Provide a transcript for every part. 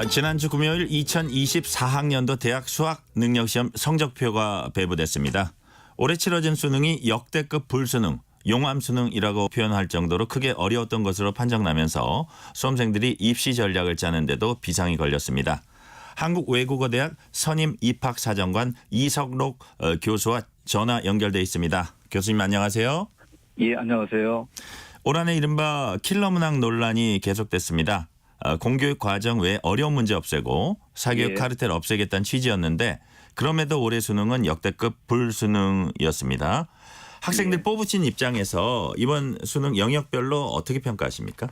지난주 금요일 2024학년도 대학 수학 능력시험 성적표가 배부됐습니다. 올해 치러진 수능이 역대급 불수능, 용암수능이라고 표현할 정도로 크게 어려웠던 것으로 판정나면서 수험생들이 입시 전략을 짜는데도 비상이 걸렸습니다. 한국외국어대학 선임 입학사정관 이석록 교수와 전화 연결돼 있습니다. 교수님 안녕하세요. 예, 안녕하세요. 올 한해 이른바 킬러 문항 논란이 계속됐습니다. 공교육 과정 외에 어려운 문제 없애고 사교육 예. 카르텔 없애겠다는 취지였는데 그럼에도 올해 수능은 역대급 불수능이었습니다. 학생들 예. 뽑으신 입장에서 이번 수능 영역별로 어떻게 평가하십니까?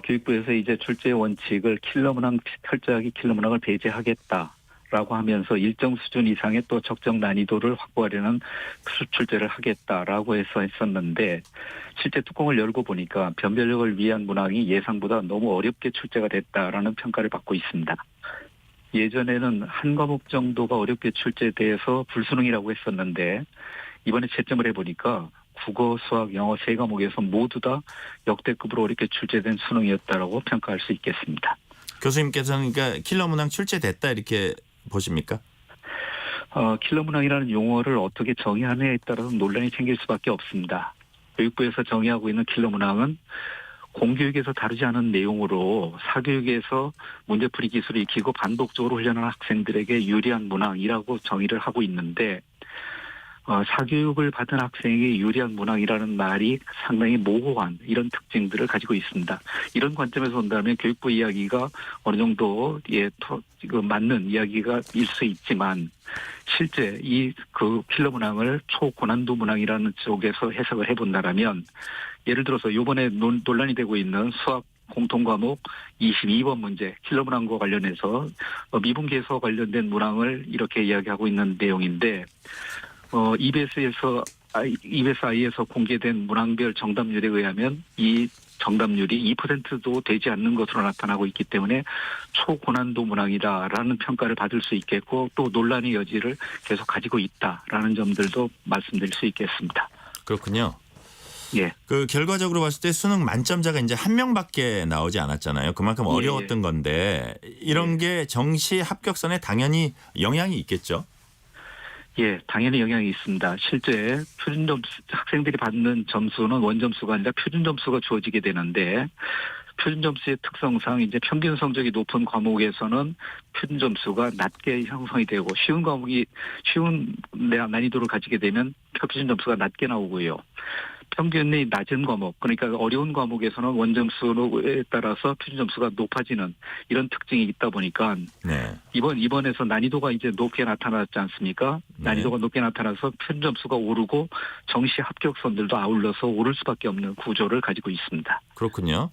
교육부에서 이제 출제 원칙을 킬러 문항 철저하게 킬러 문항을 배제하겠다라고 하면서 일정 수준 이상의 또 적정 난이도를 확보하려는 출제를 하겠다라고 해서 했었는데 실제 뚜껑을 열고 보니까 변별력을 위한 문항이 예상보다 너무 어렵게 출제가 됐다라는 평가를 받고 있습니다. 예전에는 한 과목 정도가 어렵게 출제돼서 불수능이라고 했었는데 이번에 채점을 해보니까 국어, 수학, 영어 세 과목에서 모두 다 역대급으로 어렵게 출제된 수능이었다라고 평가할 수 있겠습니다. 교수님께서는 그러니까 킬러 문항 출제됐다 이렇게 보십니까? 킬러 문항이라는 용어를 어떻게 정의하느냐에 따라서 논란이 생길 수밖에 없습니다. 교육부에서 정의하고 있는 킬러 문항은 공교육에서 다루지 않은 내용으로 사교육에서 문제풀이 기술을 익히고 반복적으로 훈련하는 학생들에게 유리한 문항이라고 정의를 하고 있는데 사교육을 받은 학생에게 유리한 문항이라는 말이 상당히 모호한 이런 특징들을 가지고 있습니다. 이런 관점에서 본다면 교육부 이야기가 어느 정도 맞는 이야기가 일 수 있지만 실제 그 킬러 문항을 초고난도 문항이라는 쪽에서 해석을 해본다라면 예를 들어서 이번에 논란이 되고 있는 수학 공통과목 22번 문제 킬러 문항과 관련해서 미분계에서 관련된 문항을 이렇게 이야기하고 있는 내용인데 EBSI에서 공개된 문항별 정답률에 의하면 이 정답률이 2%도 되지 않는 것으로 나타나고 있기 때문에 초고난도 문항이다라는 평가를 받을 수 있겠고 또 논란의 여지를 계속 가지고 있다라는 점들도 말씀드릴 수 있겠습니다. 그렇군요. 예. 그 결과적으로 봤을 때 수능 만점자가 이제 한 명밖에 나오지 않았잖아요. 그만큼 어려웠던 건데 이런 게 정시 합격선에 당연히 영향이 있겠죠. 예, 당연히 영향이 있습니다. 실제 학생들이 받는 점수는 원점수가 아니라 표준점수가 주어지게 되는데 표준점수의 특성상 이제 평균 성적이 높은 과목에서는 표준점수가 낮게 형성이 되고 쉬운 난이도를 가지게 되면 표준점수가 낮게 나오고요. 평균이 낮은 과목, 그러니까 어려운 과목에서는 원점수에 따라서 표준점수가 높아지는 이런 특징이 있다 보니까 이번에서 난이도가 이제 높게 나타났지 않습니까? 난이도가 높게 나타나서 표준점수가 오르고 정시 합격선들도 아울러서 오를 수밖에 없는 구조를 가지고 있습니다. 그렇군요.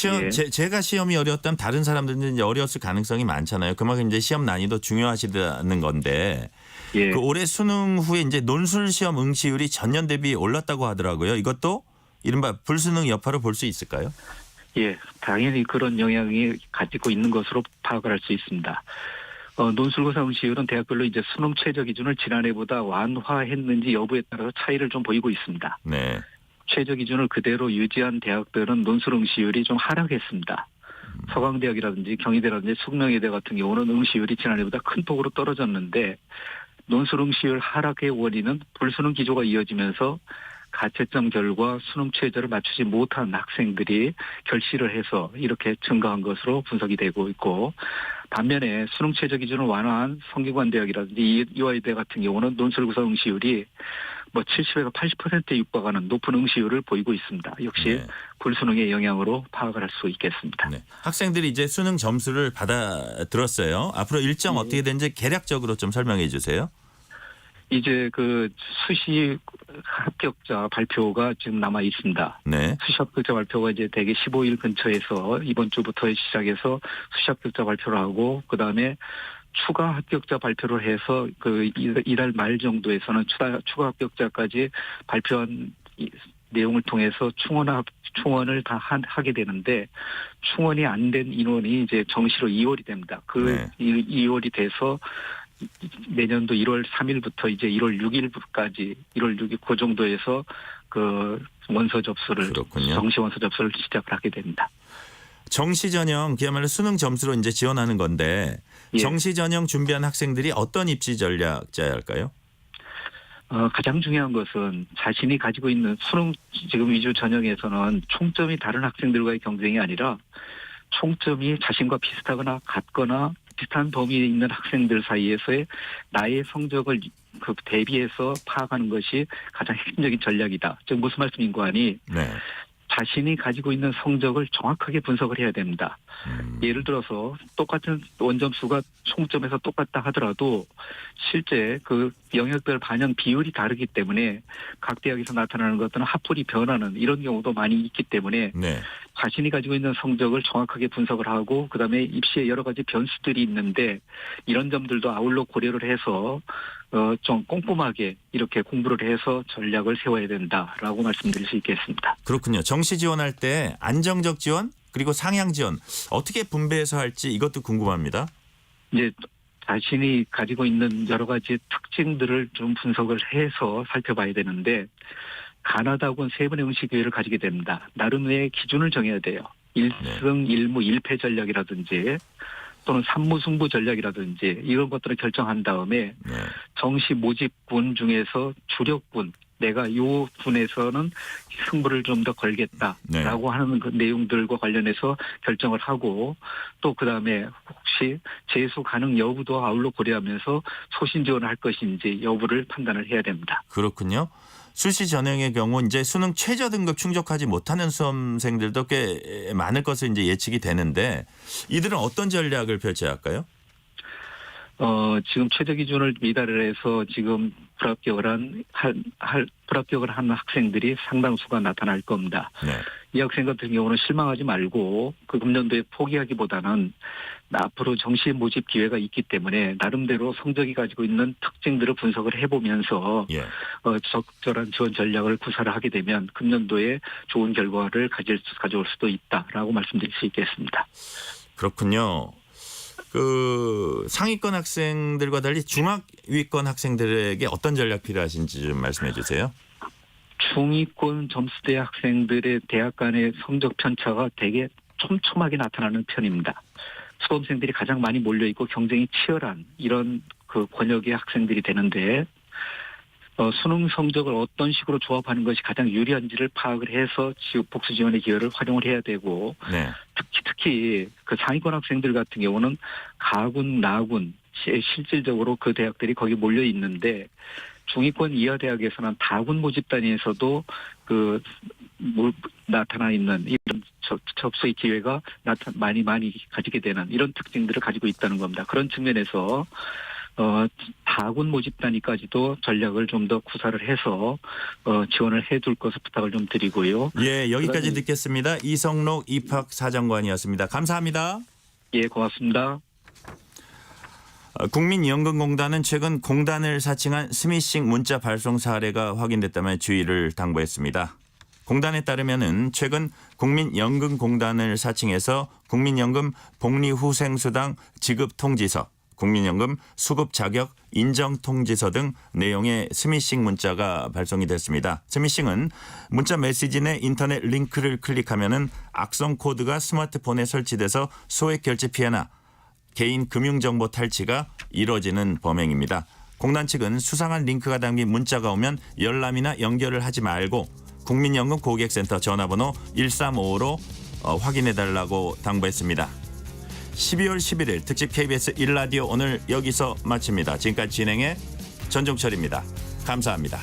예. 제가 시험이 어려웠다면 다른 사람들은 이제 어려웠을 가능성이 많잖아요. 그만큼 이제 시험 난이도 중요하시다는 건데. 예. 그 올해 수능 후에 이제 논술 시험 응시율이 전년 대비 올랐다고 하더라고요. 이것도 이른바 불수능 여파로 볼 수 있을까요? 예, 당연히 그런 영향이 가지고 있는 것으로 파악을 할 수 있습니다. 논술고사 응시율은 대학별로 이제 수능 최저 기준을 지난해보다 완화했는지 여부에 따라서 차이를 좀 보이고 있습니다. 네. 최저 기준을 그대로 유지한 대학들은 논술 응시율이 좀 하락했습니다. 서강대학이라든지 경희대라든지 숙명여대 같은 경우는 응시율이 지난해보다 큰 폭으로 떨어졌는데 논술 응시율 하락의 원인은 불수능 기조가 이어지면서 가채점 결과 수능 최저를 맞추지 못한 학생들이 결실을 해서 이렇게 증가한 것으로 분석이 되고 있고 반면에 수능 최저 기준을 완화한 성균관대학이라든지 이화여대 같은 경우는 논술고사 응시율이 70에서 80%에 육박하는 높은 응시율을 보이고 있습니다. 역시 불수능의 영향으로 파악을 할 수 있겠습니다. 네. 학생들이 이제 수능 점수를 받아들었어요. 앞으로 일정 어떻게 되는지 개략적으로 좀 설명해 주세요. 이제 그 수시 합격자 발표가 지금 남아 있습니다. 네. 수시 합격자 발표가 이제 대개 15일 근처에서 이번 주부터 시작해서 수시 합격자 발표를 하고 그다음에 추가 합격자 발표를 해서 그 이달 말 정도에서는 추가 합격자까지 발표한 내용을 통해서 충원을 다 하게 되는데 충원이 안 된 인원이 이제 정시로 2월이 됩니다. 2월이 돼서 내년도 1월 3일부터 이제 1월 6일까지 1월 6일 그 정도에서 그 원서 접수를 그렇군요. 정시 원서 접수를 시작을 하게 됩니다. 정시 전형 그야말로 수능 점수로 이제 지원하는 건데 예. 정시 전형 준비한 학생들이 어떤 입시 전략 짜야 할까요? 가장 중요한 것은 자신이 가지고 있는 수능 지금 위주 전형에서는 총점이 다른 학생들과의 경쟁이 아니라 총점이 자신과 비슷하거나 같거나 비슷한 범위에 있는 학생들 사이에서의 나의 성적을 그 대비해서 파악하는 것이 가장 핵심적인 전략이다. 즉 무슨 말씀인고 하니 네. 자신이 가지고 있는 성적을 정확하게 분석을 해야 됩니다. 예를 들어서 똑같은 원점수가 총점에서 똑같다 하더라도 실제 그 영역별 반영 비율이 다르기 때문에 각 대학에서 나타나는 것들은 합풀이 변하는 이런 경우도 많이 있기 때문에 네. 자신이 가지고 있는 성적을 정확하게 분석을 하고 그다음에 입시에 여러 가지 변수들이 있는데 이런 점들도 아울러 고려를 해서 좀 꼼꼼하게 이렇게 공부를 해서 전략을 세워야 된다라고 말씀드릴 수 있겠습니다. 그렇군요. 정시 지원할 때 안정적 지원 그리고 상향 지원 어떻게 분배해서 할지 이것도 궁금합니다. 이제 자신이 가지고 있는 여러 가지 특징들을 좀 분석을 해서 살펴봐야 되는데 가나다고는 세 번의 응시 기회를 가지게 됩니다. 나름의 기준을 정해야 돼요. 1승 1무 1패 전략이라든지 또는 3무 승부 전략이라든지 이런 것들을 결정한 다음에 네. 정시 모집군 중에서 주력군 내가 요 군에서는 승부를 좀 더 걸겠다라고 네. 하는 그 내용들과 관련해서 결정을 하고 또 그다음에 혹시 재수 가능 여부도 아울러 고려하면서 소신 지원을 할 것인지 여부를 판단을 해야 됩니다. 그렇군요. 수시 전형의 경우 이제 수능 최저 등급 충족하지 못하는 수험생들도 꽤 많을 것으로 이제 예측이 되는데 이들은 어떤 전략을 펼쳐야 할까요? 지금 최저 기준을 미달을 해서 지금 불합격을 한 학생들이 상당수가 나타날 겁니다. 네. 이 학생 같은 경우는 실망하지 말고 그 금년도에 포기하기보다는 앞으로 정시 모집 기회가 있기 때문에 나름대로 성적이 가지고 있는 특징들을 분석을 해보면서 예. 적절한 지원 전략을 구사를 하게 되면 금년도에 좋은 결과를 가져올 수도 있다라고 말씀드릴 수 있겠습니다. 그렇군요. 그 상위권 학생들과 달리 중하위권 학생들에게 어떤 전략 필요하신지 좀 말씀해 주세요. 중위권 점수대 학생들의 대학 간의 성적 편차가 되게 촘촘하게 나타나는 편입니다. 수험생들이 가장 많이 몰려있고 경쟁이 치열한 이런 그 권역의 학생들이 되는데 수능 성적을 어떤 식으로 조합하는 것이 가장 유리한지를 파악을 해서 복수 지원의 기회를 활용을 해야 되고 네. 특히 그 상위권 학생들 같은 경우는 가군, 나군 실질적으로 그 대학들이 거기 몰려 있는데 중위권 이하 대학에서는 다군 모집단에서도 그 나타나 있는 이런 접수의 기회가 많이 가지게 되는 이런 특징들을 가지고 있다는 겁니다. 그런 측면에서 다군 모집단위까지도 전략을 좀 더 구사를 해서 지원을 해둘 것을 부탁을 좀 드리고요. 예, 여기까지 듣겠습니다. 이성록 입학사정관이었습니다. 감사합니다. 예, 고맙습니다. 국민연금공단은 최근 공단을 사칭한 스미싱 문자 발송 사례가 확인됐다며 주의를 당부했습니다. 공단에 따르면은 최근 국민연금공단을 사칭해서 국민연금 복리후생수당 지급 통지서, 국민연금 수급 자격 인정 통지서 등 내용의 스미싱 문자가 발송이 됐습니다. 스미싱은 문자 메시지 내 인터넷 링크를 클릭하면은 악성 코드가 스마트폰에 설치돼서 소액 결제 피해나 개인 금융정보 탈취가 이뤄지는 범행입니다. 공단 측은 수상한 링크가 담긴 문자가 오면 열람이나 연결을 하지 말고 국민연금 고객센터 전화번호 1355로 확인해달라고 당부했습니다. 12월 11일 특집 KBS 1라디오 오늘 여기서 마칩니다. 지금까지 진행의 전종철입니다. 감사합니다.